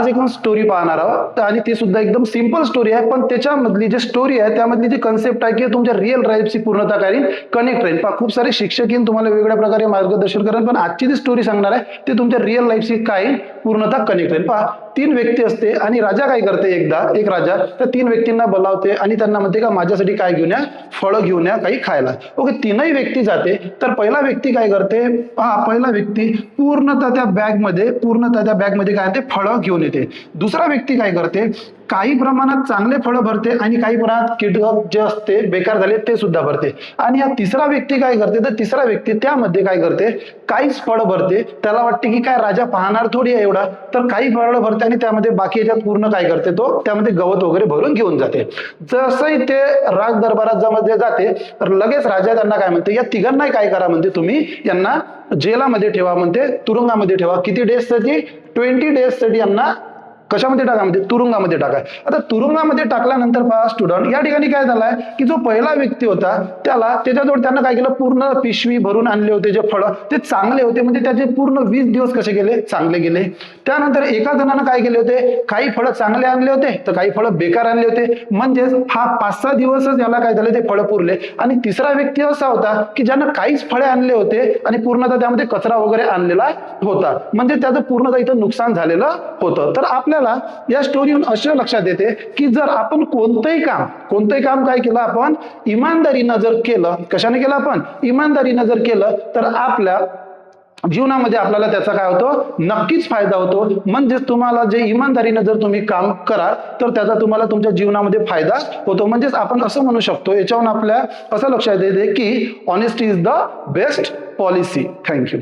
आज एक स्टोरी पाहणार आहोत आणि ती सुद्धा एकदम सिंपल स्टोरी आहे, पण त्याच्यामधली जी स्टोरी आहे त्यामधली जी कन्सेप्ट आहे की तुमच्या रिअल लाईफची पूर्णता करीन, कनेक्ट राहील. पहा, खूप सारे शिक्षक तुम्हाला वेगवेगळ्या प्रकारे मार्गदर्शन करेल, पण आजची जी स्टोरी सांगणार आहे ते तुमच्या रिअल लाईफची काय पूर्णता कनेक्ट राहील. पहा, 3 व्यक्ती असते आणि राजा काय करते, एकदा एक राजा त्या 3 व्यक्तींना बोलावते आणि त्यांना म्हणते का माझ्यासाठी काय घेऊन या, फळं घेऊन या, काही खायला. ओके, 3ही व्यक्ती जाते. तर पहिला व्यक्ती काय करते, पहा, पहिला व्यक्ती पूर्णतः त्या बॅगमध्ये काय ते फळं घेऊन येते. दुसरा व्यक्ती काय करते, काही प्रमाणात चांगले फळं भरते आणि काही प्रमाणात कीटक जे असते बेकार झाले ते सुद्धा भरते. आणि हा तिसरा व्यक्ती काय करते, तर तिसरा व्यक्ती त्यामध्ये काय करते, काहीच फळं भरते. त्याला वाटते की काय राजा पाहणार थोडी आहे एवढा, तर काही फळं भरते आणि त्यामध्ये बाकी याच्यात पूर्ण काय करते, तो त्यामध्ये गवत वगैरे भरून घेऊन जाते. जसंही ते राज दरबारात मध्ये जाते तर लगेच राजा त्यांना काय म्हणते, या तिघांना काय करा म्हणते, तुम्ही यांना जेलामध्ये ठेवा म्हणते, तुरुंगामध्ये ठेवा. किती डेज साठी, 20 डेज साठी यांना कशामध्ये टाका म्हणते, तुरुंगामध्ये टाका. आता तुरुंगामध्ये टाकल्यानंतर पहा स्टुडंट, या ठिकाणी काय झालाय की जो पहिला व्यक्ती होता त्याच्याजवळ त्यांना काय केलं, पूर्ण पिशवी भरून आणले होते जे फळं, ते चांगले होते, म्हणजे त्याचे पूर्ण 20 दिवस कसे गेले, चांगले गेले. त्यानंतर एका जणांना काय केले होते, काही फळं चांगले आणले होते तर काही फळं बेकार आणले होते, म्हणजेच हा 5-6 दिवसच याला काय झाले, ते फळं पुरले. आणि तिसरा व्यक्ती असा होता की ज्यानं काहीच फळे आणले होते आणि पूर्णतः त्यामध्ये कचरा वगैरे आणलेला होता, म्हणजे त्याचं पूर्णतः इथं नुकसान झालेलं होतं. तर आपल्याला या स्टोरीवरून असं लक्षात येते की जर आपण कोणतंही काम काय केलं, आपण इमानदारीनं जर केलं, कशाने केलं, आपण इमानदारीनं जर केलं तर आपल्या जीवनामध्ये आपल्याला त्याचा काय होतो, नक्कीच फायदा होतो. म्हणजेच तुम्हाला जे इमानदारीनं जर तुम्ही काम कराल तर त्याचा तुम्हाला तुमच्या जीवनामध्ये फायदा होतो. म्हणजेच आपण असं म्हणू शकतो, याच्यावरून आपल्या असं लक्षात येते की honesty is the best policy. Thank you.